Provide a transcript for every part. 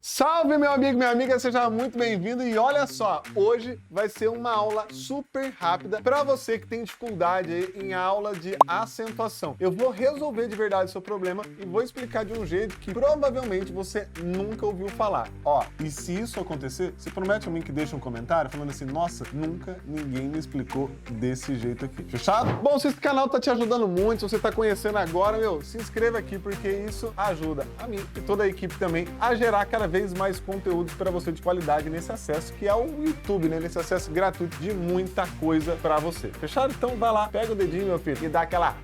Salve, meu amigo, minha amiga, seja muito bem-vindo. E olha só, hoje vai ser uma aula super rápida para você que tem dificuldade aí em aula de acentuação. Eu vou resolver de verdade o seu problema e vou explicar de um jeito que provavelmente você nunca ouviu falar. Ó, e se isso acontecer, você promete a mim que deixa um comentário falando assim, nossa, nunca ninguém me explicou desse jeito aqui. Fechado? Bom, se esse canal tá te ajudando muito, se você tá conhecendo agora, se inscreva aqui porque isso ajuda a mim e toda a equipe também a gerar cada vez mais conteúdos para você de qualidade nesse acesso que é o YouTube, né? Nesse acesso gratuito de muita coisa para você. Fechado? Então vai lá, pega o dedinho, meu filho, e dá aquela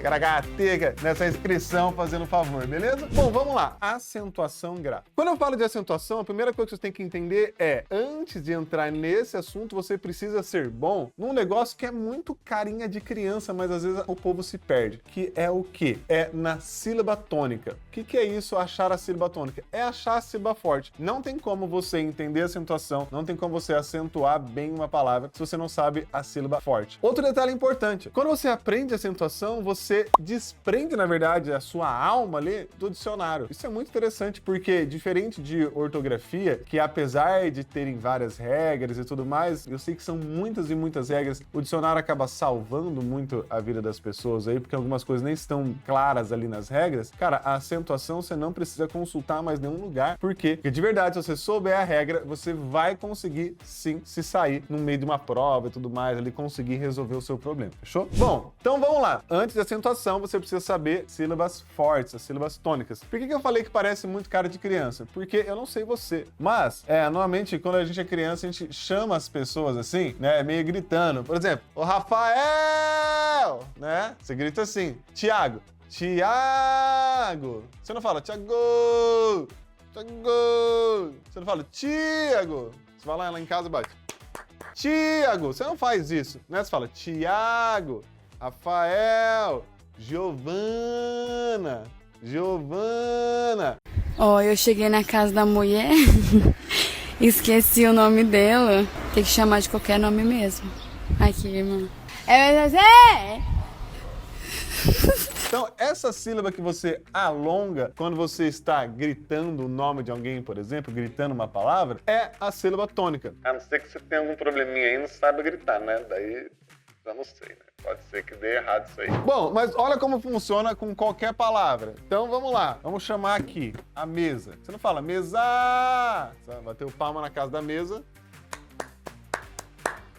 garagatiga nessa inscrição, fazendo um favor, beleza? Bom, vamos lá. Acentuação grave. Quando eu falo de acentuação, a primeira coisa que você tem que entender é, antes de entrar nesse assunto, você precisa ser bom num negócio que é muito carinha de criança, mas às vezes o povo se perde, que é o quê? É na sílaba tônica. O que é isso, achar a sílaba tônica? É achar a sílaba forte. Não tem como você entender a acentuação, não tem como você acentuar bem uma palavra se você não sabe a sílaba forte. Outro detalhe importante, quando você aprende acentuação, você desprende, na verdade, a sua alma ali do dicionário. Isso é muito interessante porque, diferente de ortografia, que apesar de terem várias regras e tudo mais, eu sei que são muitas e muitas regras, o dicionário acaba salvando muito a vida das pessoas aí, porque algumas coisas nem estão claras ali nas regras. Cara, a acentuação você não precisa consultar mais nenhum lugar. Por quê? Porque de verdade, se você souber a regra, você vai conseguir sim se sair no meio de uma prova e tudo mais, ali conseguir resolver o seu problema. Fechou? Bom, então vamos lá. Antes de acentuação, você precisa saber sílabas fortes, as sílabas tônicas. Por que eu falei que parece muito cara de criança? Porque eu não sei você, mas normalmente quando a gente é criança, a gente chama as pessoas assim, né, meio gritando. Por exemplo, o Rafael, né? Você grita assim, Tiago, Tiago. Você não fala Tiago, Tiago. Você não fala Tiago. Você vai lá em casa e bate. Tiago. Você não faz isso, né? Você fala Tiago, Rafael, Giovana, Giovana. Ó, eu cheguei na casa da mulher, esqueci o nome dela. Tem que chamar de qualquer nome mesmo. Aqui, irmã. Então, essa sílaba que você alonga quando você está gritando o nome de alguém, por exemplo, gritando uma palavra, é a sílaba tônica. A não ser que você tenha algum probleminha aí e não saiba gritar, né? Daí, já não sei, né? Pode ser que dê errado isso aí. Bom, mas olha como funciona com qualquer palavra. Então, vamos lá. Vamos chamar aqui a mesa. Você não fala mesa! Você vai bater o palma na casa da mesa.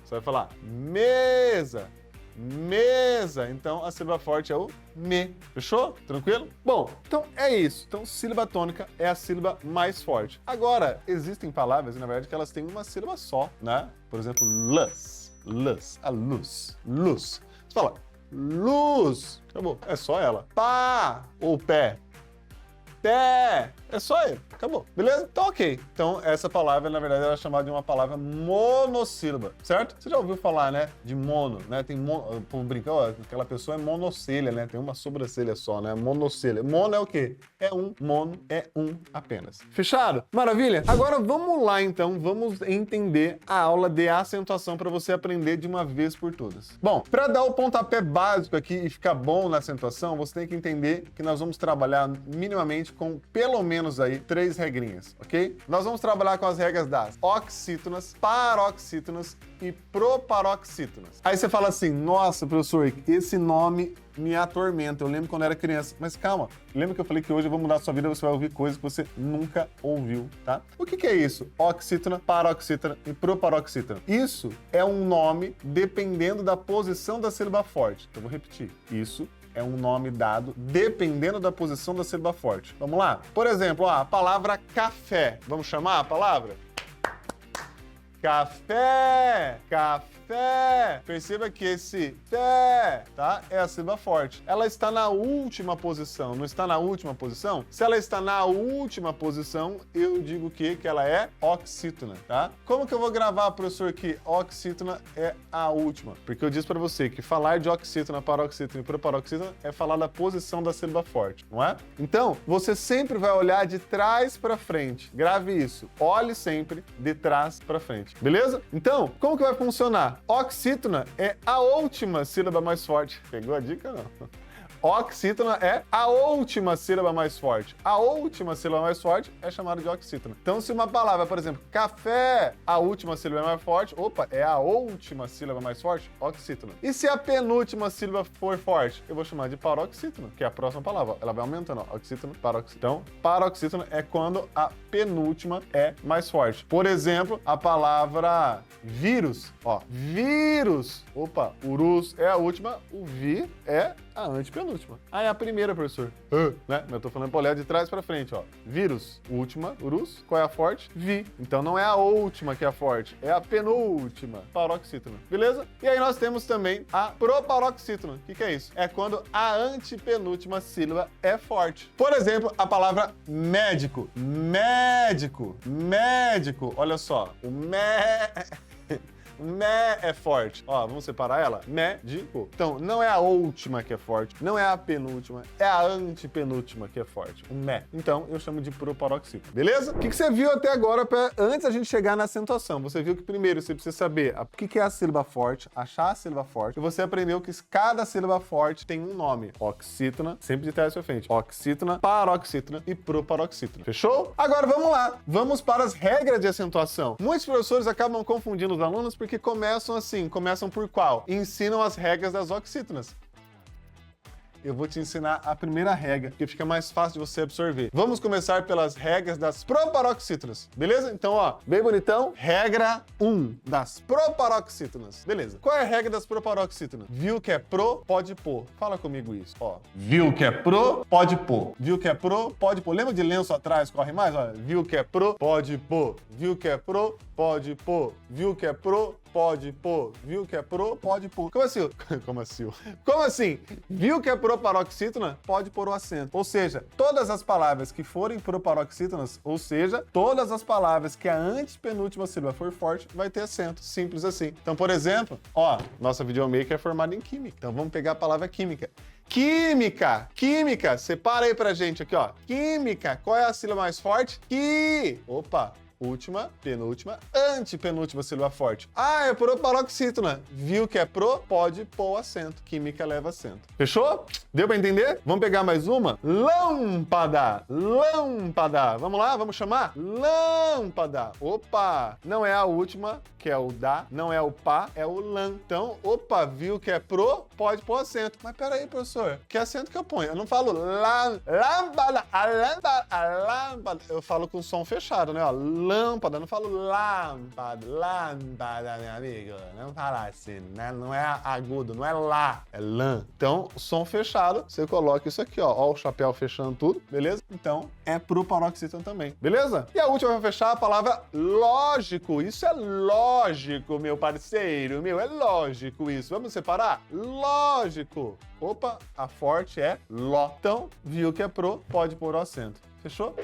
Você vai falar mesa! Mesa. Então, a sílaba forte é o me. Fechou? Tranquilo? Bom, então é isso. Então, sílaba tônica é a sílaba mais forte. Agora, existem palavras, na verdade, que elas têm uma sílaba só, né? Por exemplo, luz. Luz. A luz. Luz. Você fala luz. Acabou. É só ela. Pá ou pé. Pé. É só ele. Acabou. Beleza? Então, ok. Então, essa palavra, na verdade, ela é chamada de uma palavra monossílaba, certo? Você já ouviu falar, né? De mono, né? Tem mono, por brincar, ó, aquela pessoa é monocelha, né? Tem uma sobrancelha só, né? Monocelha. Mono é o quê? É um. Mono é um apenas. Fechado? Maravilha? Agora, vamos lá, então. Vamos entender a aula de acentuação para você aprender de uma vez por todas. Bom, para dar o pontapé básico aqui e ficar bom na acentuação, você tem que entender que nós vamos trabalhar minimamente com pelo menos aí 3 regrinhas, ok? Nós vamos trabalhar com as regras das oxítonas, paroxítonas e proparoxítonas. Aí você fala assim, nossa, professor, esse nome me atormenta. Eu lembro quando eu era criança. Mas calma, lembra que eu falei que hoje eu vou mudar a sua vida, você vai ouvir coisas que você nunca ouviu, tá? O que é isso? Oxítona, paroxítona e proparoxítona. Isso é um nome dependendo da posição da sílaba forte. Então, eu vou repetir. Isso é um nome dado dependendo da posição da sílaba forte. Vamos lá? Por exemplo, a palavra café. Vamos chamar a palavra? Café! Café! Perceba que esse fé, tá? É a sílaba forte. Ela está na última posição. Não está na última posição? Se ela está na última posição, eu digo que ela é oxítona, tá? Como que eu vou gravar, professor, que oxítona é a última? Porque eu disse para você que falar de oxítona, paroxítona e proparoxítona é falar da posição da sílaba forte, não é? Então, você sempre vai olhar de trás para frente. Grave isso. Olhe sempre de trás para frente. Beleza? Então, como que vai funcionar? Oxítona é a última sílaba mais forte. Pegou a dica, não? Oxítona é a última sílaba mais forte. A última sílaba mais forte é chamada de oxítona. Então, se uma palavra, por exemplo, café, a última sílaba é mais forte, opa, é a última sílaba mais forte, oxítona. E se a penúltima sílaba for forte, eu vou chamar de paroxítona, que é a próxima palavra. Ela vai aumentando, ó, oxítona, paroxítona. Então, paroxítona é quando a penúltima é mais forte. Por exemplo, a palavra vírus, ó, vírus. Opa, urus é a última, o vi é a antepenúltima. Ah, é a primeira, professor. Né? Eu tô falando pra olhar de trás pra frente, ó. Vírus, última, urus. Qual é a forte? Vi. Então não é a última que é a forte, é a penúltima. Paroxítona. Beleza? E aí nós temos também a proparoxítona. O que é isso? É quando a antepenúltima sílaba é forte. Por exemplo, a palavra médico. Médico. Médico. Olha só. O Mé é forte. Ó, vamos separar ela? Médico. Então, não é a última que é forte, não é a penúltima, é a antepenúltima que é forte. O Mé. Então, eu chamo de proparoxítona. Beleza? O que você viu até agora antes da gente chegar na acentuação? Você viu que primeiro você precisa saber o que é a sílaba forte, achar a sílaba forte, e você aprendeu que cada sílaba forte tem um nome. Oxítona, sempre de trás pra frente. Oxítona, paroxítona e proparoxítona. Fechou? Agora vamos lá. Vamos para as regras de acentuação. Muitos professores acabam confundindo os alunos porque começam assim, começam por qual? Ensinam as regras das oxítonas. Eu vou te ensinar a primeira regra, que fica mais fácil de você absorver. Vamos começar pelas regras das proparoxítonas, beleza? Então, ó, bem bonitão. Regra 1 das proparoxítonas. Beleza. Qual é a regra das proparoxítonas? Viu que é pro, pode pôr. Fala comigo isso, ó. Viu que é pro, pode pôr. Viu que é pro, pode pôr. Lembra de lenço atrás, corre mais? Olha, viu que é pro, pode pôr. Viu que é pro, pode pôr. Viu que é pro, pode pôr. Viu que é pro, pode pôr. Como assim? Como assim? Como assim? Viu que é proparoxítona? Pode pôr o acento. Ou seja, todas as palavras que forem proparoxítonas, ou seja, todas as palavras que a antepenúltima sílaba for forte, vai ter acento. Simples assim. Então, por exemplo, ó, nossa videomaker é formada em química. Então, vamos pegar a palavra química. Química, química. Separa aí pra gente aqui, ó. Química. Qual é a sílaba mais forte? Opa. Última, penúltima, antepenúltima sílaba forte. Ah, é proparoxítona. Viu que é pro? Pode pôr o acento. Química leva acento. Fechou? Deu pra entender? Vamos pegar mais uma? Lâmpada. Lâmpada. Vamos lá? Vamos chamar? Lâmpada. Opa! Não é a última, que é o da. Não é o pá, é o lã. Então, opa, viu que é pro? Pode pôr acento. Mas peraí, professor. Que acento que eu ponho? Eu não falo lâmpada. A lâmpada. Eu falo com o som fechado, né? Ó, lâmpada, não falo lâmpada, meu amigo. Não fala assim, né? Não é agudo, não é lá, é lã. Então, som fechado, você coloca isso aqui, ó. Ó o chapéu fechando tudo, beleza? Então, é pro paroxítona também, beleza? E a última pra fechar, a palavra lógico. Isso é lógico, meu parceiro, meu, é lógico isso. Vamos separar? Lógico. Opa, a forte é ló. Então, viu que é pro, pode pôr o acento. Fechou?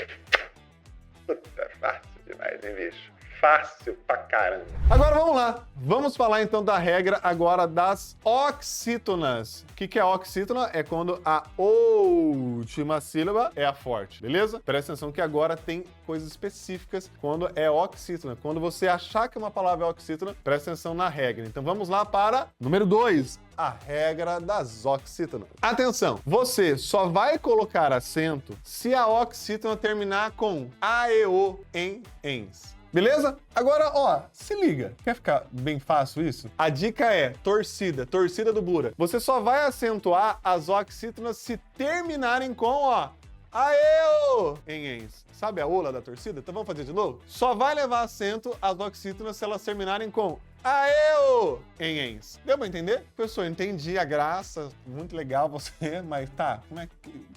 Puta, fácil demais, hein, bicho? Fácil pra caramba. Agora vamos lá. Vamos falar então da regra agora das oxítonas. O que é oxítona? É quando a última sílaba é a forte, beleza? Presta atenção que agora tem coisas específicas quando é oxítona. Quando você achar que uma palavra é oxítona, presta atenção na regra. Então vamos lá para número 2. A regra das oxítonas. Atenção, você só vai colocar acento se a oxítona terminar com a, e, o, em, ens. Beleza? Agora, ó, se liga. Quer ficar bem fácil isso? A dica é torcida, torcida do Bura. Você só vai acentuar as oxítonas se terminarem com, ó, aeu, em ens. Sabe a ola da torcida? Então vamos fazer de novo? Só vai levar acento as oxítonas se elas terminarem com aeu, em ens. Deu pra entender? Professor, entendi a graça, muito legal você, mas tá, como é que...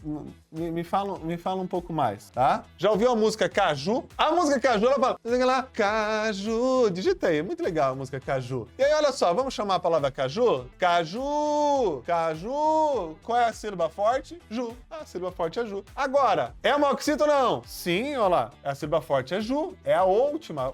Me fala um pouco mais, tá? Já ouviu a música Caju? A música Caju, ela fala, lá, Caju, digita aí, muito legal a música Caju. E aí, olha só, vamos chamar a palavra Caju? Caju, Caju, qual é a sílaba forte? Ju. A sílaba forte é Ju. Agora, é uma oxítona ou não? Sim, olha lá, a sílaba forte é Ju, é a última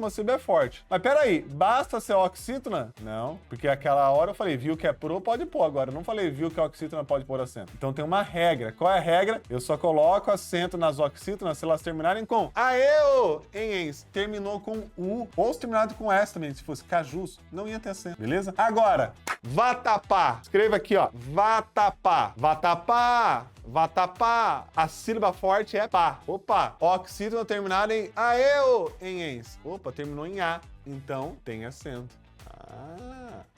sílaba é forte. Mas peraí, basta ser oxítona? Não, porque aquela hora eu falei, viu que é pro, pode pôr. Agora eu não falei, viu que a oxítona pode pôr acento. Então tem uma regra. Qual é a regra? Eu só coloco acento nas oxítonas se elas terminarem com aeo, em ens. Terminou com u, ou se terminado com s também, se fosse cajus, não ia ter acento, beleza? Agora, vatapá. Escreva aqui, ó, vatapá. Vatapá. Vatapá. A sílaba forte é pá. Opa. Oxítona terminada em aeo, em ens. Opa, terminou em a. Então tem acento.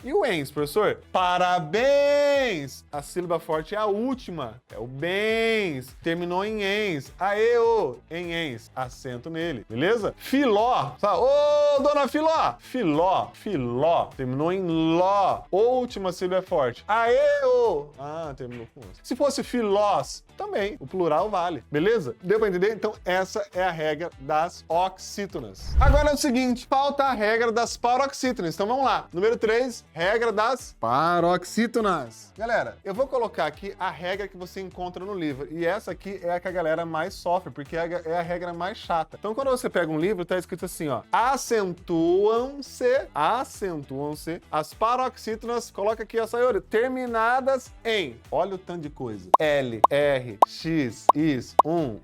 E o ens, professor? Parabéns! A sílaba forte é a última. É o bens. Terminou em ens. Aeo, em ens. Acento nele. Beleza? Filó. Ô, dona Filó! Filó. Filó. Terminou em ló. Última sílaba é forte. Aeo. Terminou com os. Se fosse filós, também. O plural vale. Beleza? Deu pra entender? Então, essa é a regra das oxítonas. Agora é o seguinte. Falta a regra das paroxítonas. Então, vamos lá. Número 3, regra das paroxítonas. Galera, eu vou colocar aqui a regra que você encontra no livro. E essa aqui é a que a galera mais sofre, porque é a regra mais chata. Então, quando você pega um livro, tá escrito assim, ó. Acentuam-se as paroxítonas, coloca aqui, ó, Sayori, terminadas em, olha o tanto de coisa. L, R, X, is, um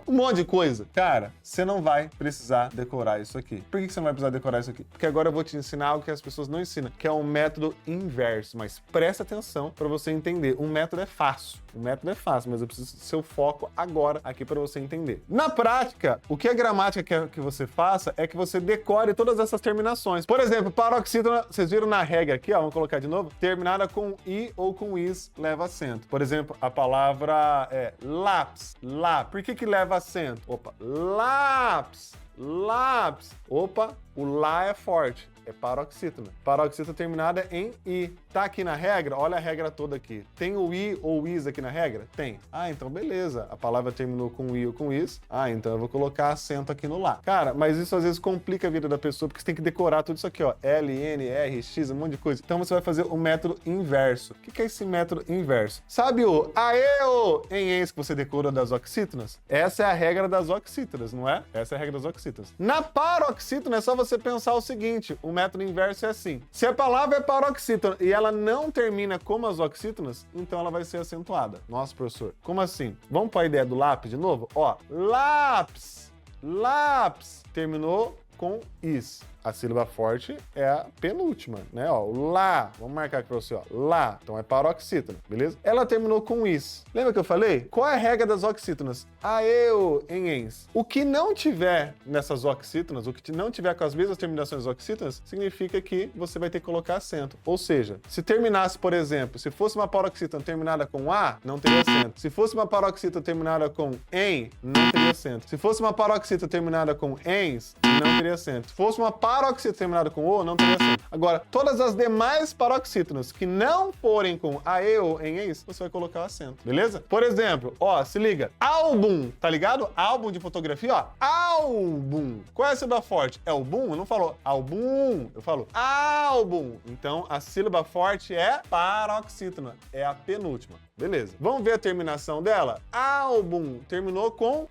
monte de coisa. Cara, você não vai precisar decorar isso aqui. Por que você não vai precisar decorar isso aqui? Porque agora eu vou te ensinar algo que as pessoas não ensinam, que é um método inverso. Mas presta atenção para você entender. Um método é fácil. O método é fácil, mas eu preciso do seu foco agora aqui para você entender. Na prática, o que a gramática quer que você faça é que você decore todas essas terminações. Por exemplo, paroxítona, vocês viram na regra aqui, ó, vamos colocar de novo, terminada com i ou com is, leva acento. Por exemplo, a palavra é lápis, lá. Por que leva acento? Opa, lápis, lápis. Opa, o lá é forte. É paroxítona. Paroxítona terminada em i. Tá aqui na regra? Olha a regra toda aqui. Tem o i ou is aqui na regra? Tem. então beleza. A palavra terminou com i ou com is. Então eu vou colocar acento aqui no lá. Cara, mas isso às vezes complica a vida da pessoa, porque você tem que decorar tudo isso aqui, ó. L, N, R, X, um monte de coisa. Então você vai fazer o método inverso. O que é esse método inverso? Sabe o aeo em ens que você decora das oxítonas? Essa é a regra das oxítonas, não é? Essa é a regra das oxítonas. Na paroxítona é só você pensar o seguinte, o método inverso é assim. Se a palavra é paroxítona e ela não termina como as oxítonas, então ela vai ser acentuada. Nossa, professor, como assim? Vamos para a ideia do lápis de novo? Ó, lápis, lápis, terminou com is. A sílaba forte é a penúltima, né? Ó, o lá. Vamos marcar aqui pra você, ó. Lá. Então é paroxítona, beleza? Ela terminou com is. Lembra que eu falei? Qual é a regra das oxítonas? Aeo em ens. O que não tiver nessas oxítonas, o que não tiver com as mesmas terminações oxítonas, significa que você vai ter que colocar acento. Ou seja, se terminasse, por exemplo, se fosse uma paroxítona terminada com a, não teria acento. Se fosse uma paroxítona terminada com em, não teria acento. Se fosse uma paroxítona terminada com ens, não teria acento. Se fosse uma paroxítona terminada com o, não teria acento. Agora, todas as demais paroxítonas que não forem com aeo em ens, você vai colocar o acento, beleza? Por exemplo, ó, se liga, álbum, tá ligado? Álbum de fotografia, ó, álbum. Qual é a sílaba forte? É o bum? Eu não falo álbum, eu falo álbum. Então, a sílaba forte é paroxítona, é a penúltima. Beleza. Vamos ver a terminação dela? Álbum terminou com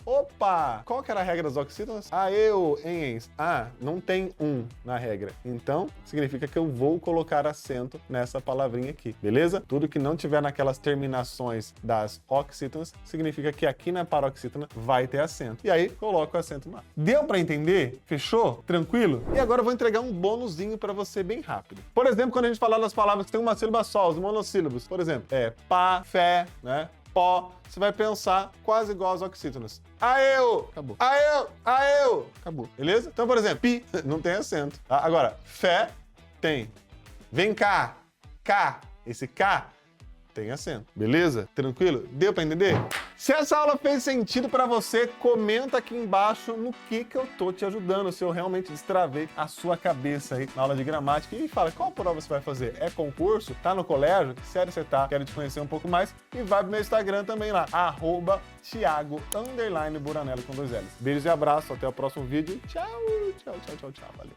Opa! Qual que era a regra das oxítonas? Aeo em ens. Não tem na regra. Então, significa que eu vou colocar acento nessa palavrinha aqui. Beleza? Tudo que não tiver naquelas terminações das oxítonas, significa que aqui na paroxítona vai ter acento. E aí, coloco o acento lá. Deu pra entender? Fechou? Tranquilo? E agora eu vou entregar um bônusinho pra você bem rápido. Por exemplo, quando a gente falar das palavras que tem uma sílaba só, os monossílabos. Por exemplo, pá, fé, né? Pó. Você vai pensar quase igual às oxítonas. Aeu! Acabou. Aeu! Aeu! Acabou. Beleza? Então, por exemplo, pi não tem acento. Tá? Agora, fé tem. Vem cá. Cá. Esse cá tem acento. Beleza? Tranquilo? Deu pra entender? Se essa aula fez sentido pra você, comenta aqui embaixo no que eu tô te ajudando, se eu realmente destravei a sua cabeça aí na aula de gramática e fala qual prova você vai fazer. É concurso? Tá no colégio? Que série você tá? Quero te conhecer um pouco mais e vai pro meu Instagram também lá, @Thiago_Buranello com 2 L's. Beijos e abraço, até o próximo vídeo. Tchau, tchau, tchau, tchau, tchau. Valeu.